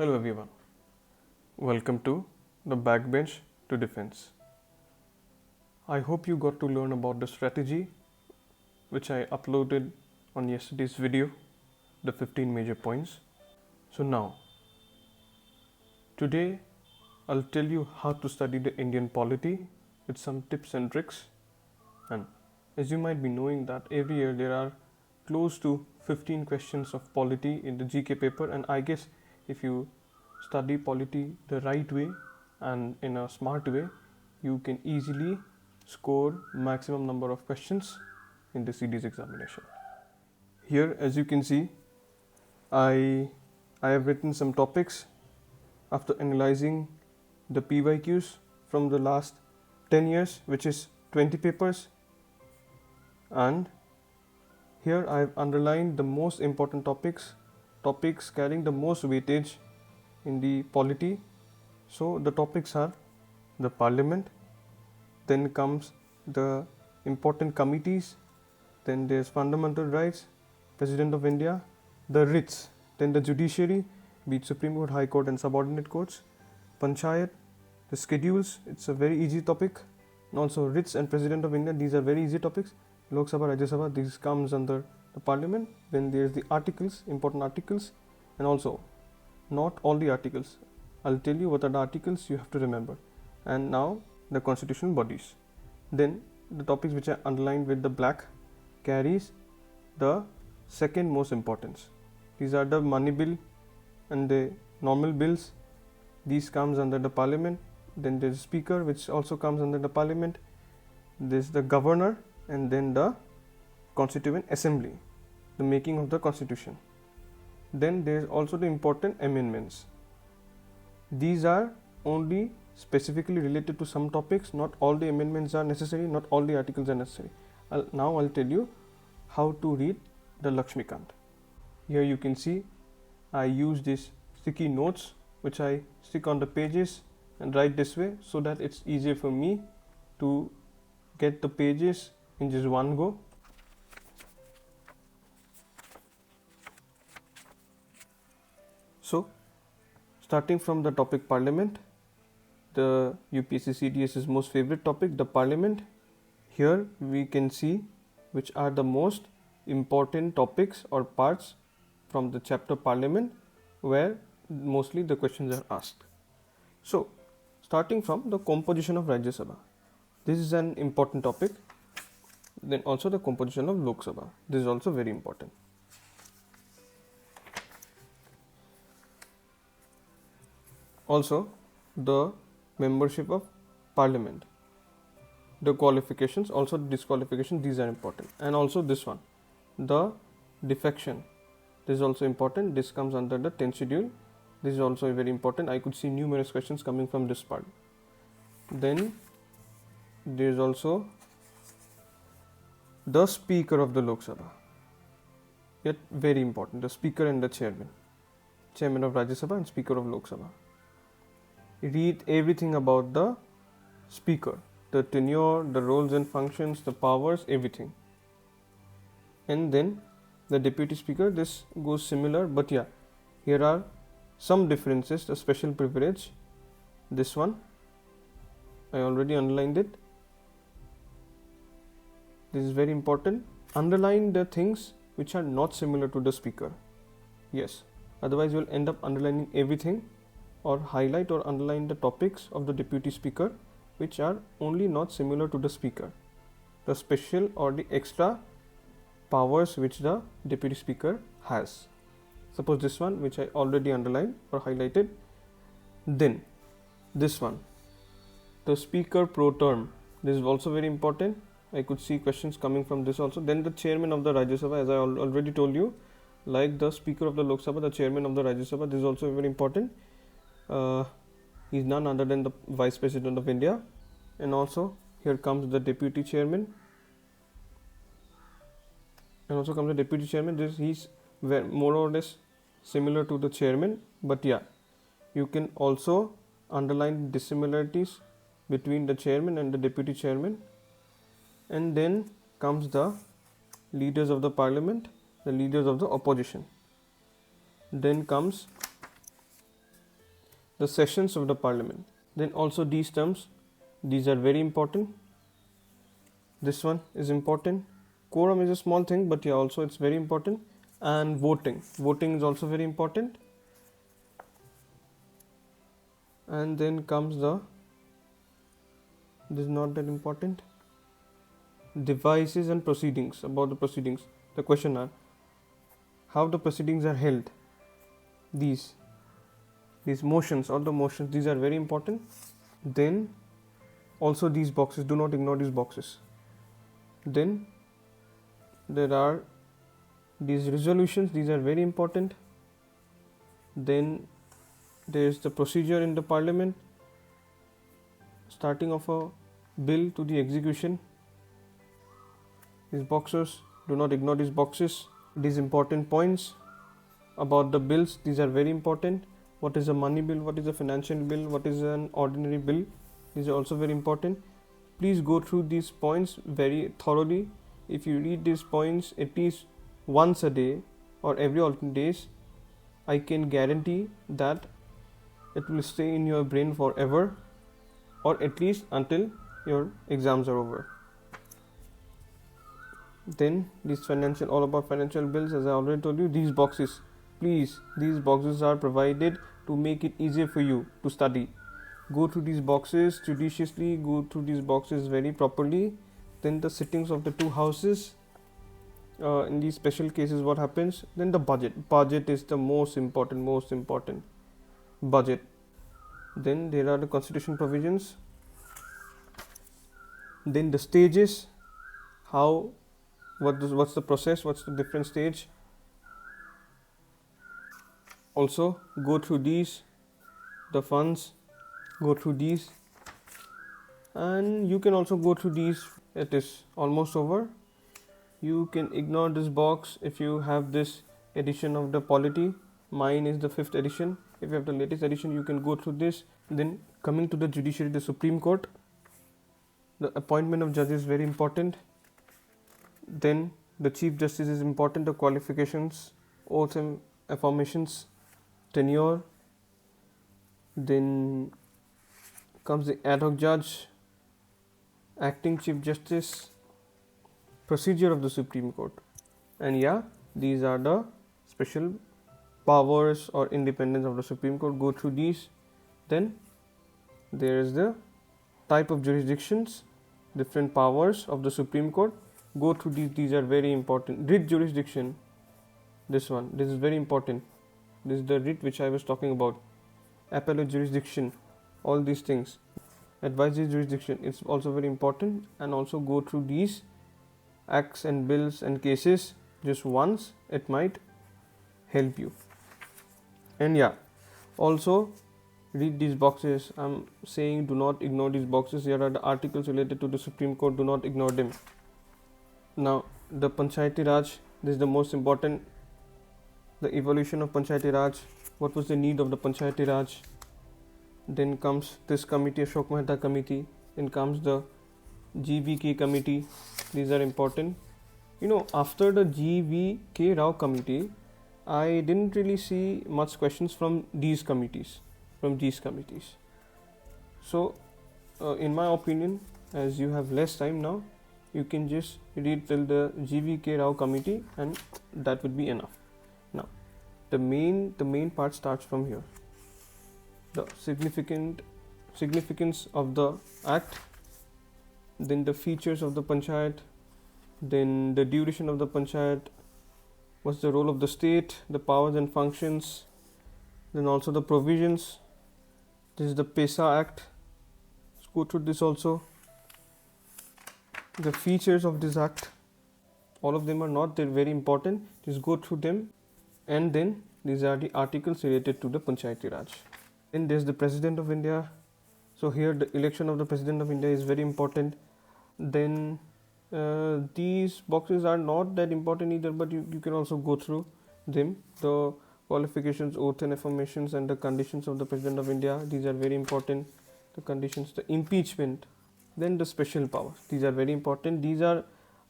Hello everyone, welcome to the Backbench to Defense. I hope you got to learn about the strategy which I uploaded on yesterday's video, the 15 major points. So now, today I'll tell you how to study the Indian polity with some tips and tricks. And as you might be knowing that every year there are close to 15 questions of polity in the GK paper, and I guess if you study polity the right way and in a smart way, you can easily score maximum number of questions in the CD's examination. Here, as you can see, I have written some topics after analyzing the PYQs from the last 10 years, which is 20 papers, and here I have underlined the most important topics carrying the most weightage in the polity. So the topics are the parliament, then comes the important committees, then there's fundamental rights, President of India, the writs, then the judiciary, be it Supreme Court, High Court and subordinate courts, Panchayat, the schedules, it's a very easy topic, and also writs and President of India, these are very easy topics. Lok Sabha, Rajya Sabha, this comes under the parliament. Then there's the articles, important articles, and also not all the articles. I'll tell you what are the articles you have to remember. And now the constitutional bodies. Then the topics which are underlined with the black carries the second most importance. These are the money bill and the normal bills. These comes under the parliament. Then there's speaker, which also comes under the parliament. There's the governor, and then the constituent assembly, the making of the constitution. Then there is also the important amendments. These are only specifically related to some topics. Not all the amendments are necessary, not all the articles are necessary. Now I'll tell you how to read the Laxmikant. Here you can see I use these sticky notes which I stick on the pages and write this way so that it's easier for me to get the pages in just one go. So, starting from the topic parliament, the UPSC CDS's most favorite topic, the parliament. Here we can see which are the most important topics or parts from the chapter parliament where mostly the questions are asked. So, starting from the composition of Rajya Sabha. This is an important topic. Then also the composition of Lok Sabha. This is also very important. Also the membership of parliament, the qualifications, also disqualification, these are important. And also this one, the defection, this is also important. This comes under the 10th schedule. This is also very important. I could see numerous questions coming from this part. Then there is also the speaker of the Lok Sabha, yet very important, the speaker and the chairman of Rajya Sabha and speaker of Lok Sabha. Read everything about the speaker, the tenure, the roles and functions, the powers, everything. And then the deputy speaker, this goes similar, but yeah, here are some differences. The special privilege, this one I already underlined it. This is very important. Underline the things which are not similar to the speaker. Yes, otherwise you will end up underlining everything, or highlight or underline the topics of the deputy speaker which are only not similar to the speaker. The special or the extra powers which the deputy speaker has. Suppose this one which I already underlined or highlighted. Then this one, the speaker pro term. This is also very important. I could see questions coming from this also. Then the chairman of the Rajya Sabha, as I already told you, like the speaker of the Lok Sabha, the chairman of the Rajya Sabha, this is also very important. He is none other than the Vice President of India. And also here comes the deputy chairman. And also comes the deputy chairman. He's more or less similar to the chairman, but yeah, you can also underline dissimilarities between the chairman and the deputy chairman. And then comes the leaders of the parliament, the leaders of the opposition. Then comes the sessions of the parliament. Then also these terms, these are very important. This one is important. Quorum is a small thing, but yeah, also it's very important. And voting is also very important. And then comes this is not that important, devices and proceedings. About the proceedings, the question are how the proceedings are held. These motions, all the motions, these are very important. Then also these boxes, do not ignore these boxes. Then there are these resolutions, these are very important. Then there is the procedure in the parliament, starting of a bill to the execution. These boxes, do not ignore these boxes. These important points about the bills, these are very important. What is a money bill, what is a financial bill, what is an ordinary bill, these are also very important. Please go through these points very thoroughly. If you read these points at least once a day or every alternate days, I can guarantee that it will stay in your brain forever, or at least until your exams are over. Then these all about financial bills, as I already told you, these boxes, please, these boxes are provided to make it easier for you to study. Go through these boxes judiciously, go through these boxes very properly. Then the sittings of the two houses, in these special cases what happens. Then the budget is the most important budget. Then there are the constitution provisions. Then the stages, what's the process, what's the different stage. Also go through these, the funds, go through these, and you can also go through these. It is almost over. You can ignore this box if you have this edition of the polity. Mine is the 5th edition. If you have the latest edition, you can go through this. Then coming to the judiciary, the Supreme Court, the appointment of judges is very important. Then the Chief Justice is important, the qualifications, oaths and affirmations, tenure. Then comes the ad hoc judge, acting Chief Justice, procedure of the Supreme Court. And yeah, these are the special powers or independence of the Supreme Court. Go through these. Then there is the type of jurisdictions, different powers of the Supreme Court. Go through these are very important. Writ jurisdiction, this is very important. This is the writ which I was talking about. Appellate jurisdiction, all these things. Advisory jurisdiction, it's also very important. And also go through these acts and bills and cases just once, it might help you. And yeah, also read these boxes. I'm saying do not ignore these boxes. Here are the articles related to the Supreme Court, do not ignore them. Now the Panchayati Raj, this is the most important, the evolution of Panchayati Raj, what was the need of the Panchayati Raj. Then comes this committee, Ashok Mehta committee. Then comes the GVK committee. These are important. After the GVK Rao committee, I didn't really see much questions from these committees. So in my opinion, as you have less time now, you can just read till the GVK Rao committee and that would be enough. Now the main part starts from here. The significance of the act, then the features of the panchayat, then the duration of the panchayat, what's the role of the state, the powers and functions, then also the provisions. This is the PESA Act. Let's go through this also. The features of this act, all of them are not very important, just go through them. And then these are the articles related to the Panchayati Raj. Then there's the President of India. So here the election of the President of India is very important. Then these boxes are not that important either, but you can also go through them. The qualifications, oath and affirmations, and the conditions of the President of India, these are very important. The conditions, the impeachment, then the special powers, these are very important. These are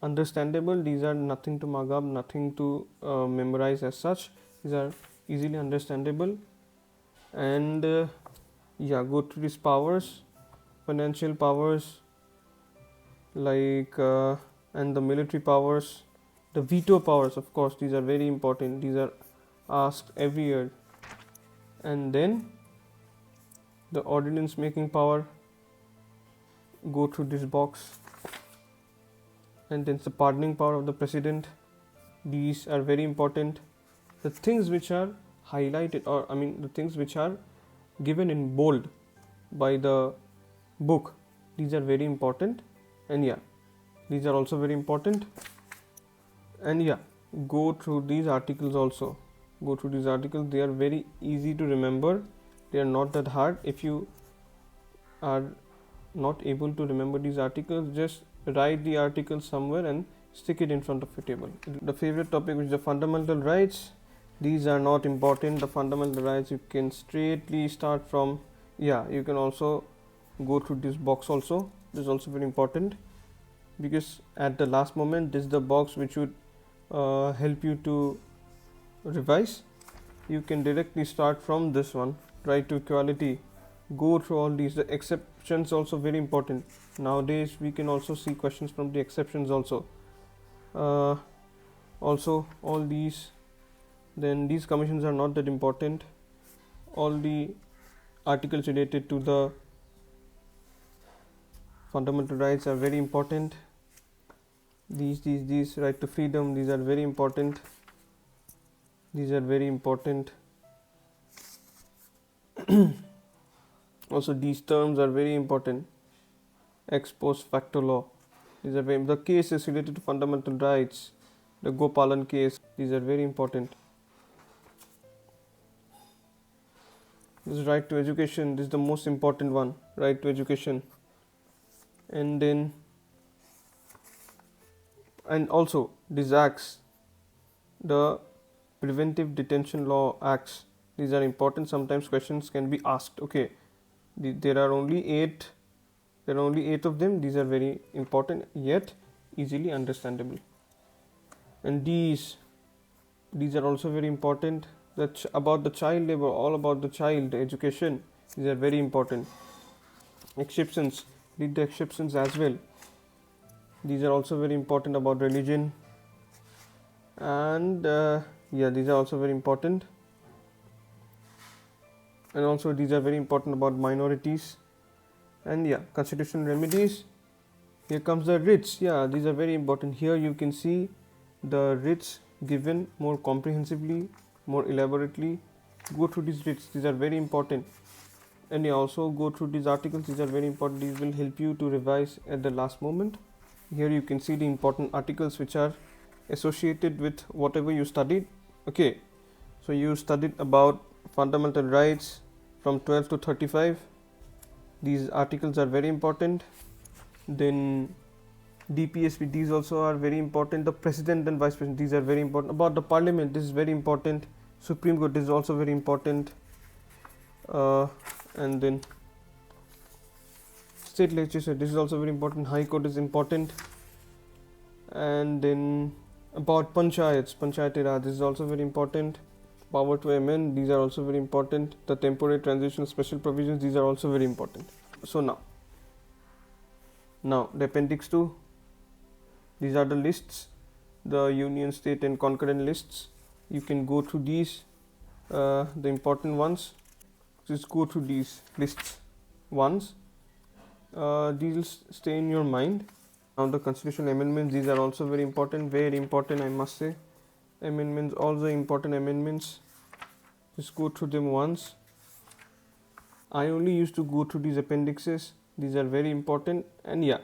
understandable, these are nothing to mug up, nothing to memorize as such. These are easily understandable. And Yeah, go through these powers, financial powers, like and the military powers, the veto powers, of course, these are very important. These are asked every year. And then the ordinance making power, go through this box. And then the pardoning power of the president, these are very important. The things which are highlighted, or I mean the things which are given in bold by the book, these are very important. And yeah, these are also very important. And yeah, go through these articles also. Go through these articles, they are very easy to remember. They are not that hard. If you are not able to remember these articles, just write the article somewhere and stick it in front of your table. The favorite topic, which is the fundamental rights, these are not important. The fundamental rights you can straightly start from. Yeah, you can also go through this box also. This is also very important, because at the last moment this is the box which would help you to revise. You can directly start from this one, right to equality. Go through all these. The exceptions also very important. Nowadays we can also see questions from the exceptions also. Also all these, then these commissions are not that important. All the articles related to the fundamental rights are very important. These right to freedom, these are very important. These are very important. Also these terms are very important. Ex post facto law, these are very, the case is related to fundamental rights. The Gopalan case, these are very important. This is right to education, this is the most important one, right to education. And then, and also these acts, the preventive detention law acts, these are important. Sometimes questions can be asked. Okay, there are only 8 of them. These are very important, yet easily understandable. And these are also very important. About the child labor, all about the child education, these are very important. Exceptions, read the exceptions as well. These are also very important. About religion, and yeah, these are also very important. And also these are very important about minorities. And yeah, constitutional remedies. Here comes the writs. Yeah, these are very important. Here you can see the writs given more comprehensively, more elaborately. Go through these writs, these are very important. And you also go through these articles, these are very important. These will help you to revise at the last moment. Here you can see the important articles which are associated with whatever you studied. Okay, so you studied about fundamental rights from 12 to 35. These articles are very important. Then DPSP, these also are very important. The president and vice president, these are very important. About the parliament, this is very important. Supreme Court, this is also very important. And then state legislature, this is also very important. High Court is important. And then about panchayats, panchayati raj, this is also very important. Power to amend, these are also very important. The temporary transitional special provisions, these are also very important. So now the appendix 2, these are the lists, the union, state and concurrent lists. You can go through these, the important ones. Just go through these lists once. These will stay in your mind. Now the constitutional amendments, these are also very important, I must say. Amendments, also important amendments. Just go through them once. I only used to go through these appendixes. These are very important. And yeah,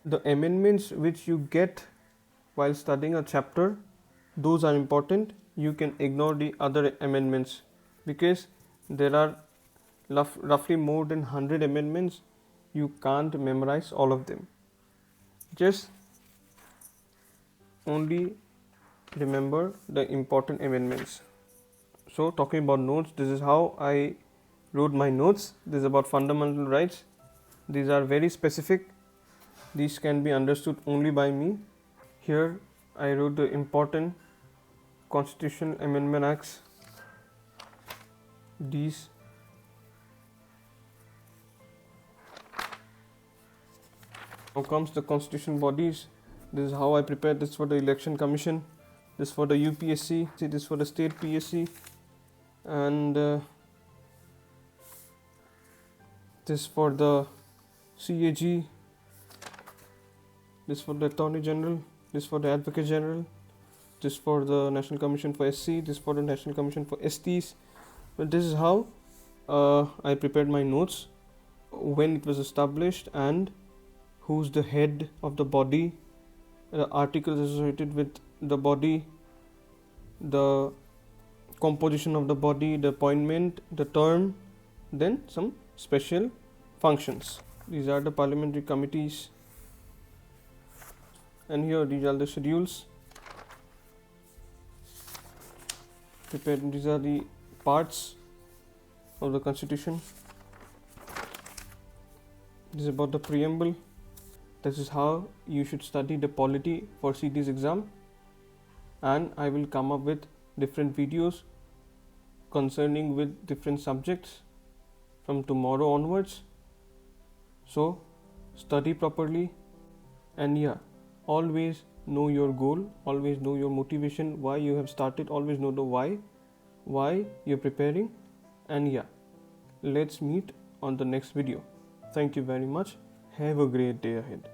the amendments which you get while studying a chapter, those are important. You can ignore the other amendments, because there are roughly more than 100 amendments. You can't memorize all of them. Just only remember the important amendments. So talking about notes, this is how I wrote my notes. This is about fundamental rights. These are very specific. These can be understood only by me. Here I wrote the important constitutional amendment acts. These Now comes the constitutional bodies. This is how I prepared. This for the election commission, this for the UPSC, this for the state PSC, and this for the CAG, this for the Attorney General, this for the Advocate General, this for the National Commission for SC, this for the National Commission for STs. But this is how I prepared my notes, when it was established and who's the head of the body, the articles associated with the body, the composition of the body, the appointment, the term, then some special functions. These are the parliamentary committees, and here these are the schedules prepared. These are the parts of the constitution. This is about the preamble. This is how you should study the polity for CT's exam, and I will come up with different videos concerning with different subjects from tomorrow onwards. So study properly, and always know your goal, always know your motivation, why you have started, always know the why you're preparing, and let's meet on the next video. Thank you very much. Have a great day ahead.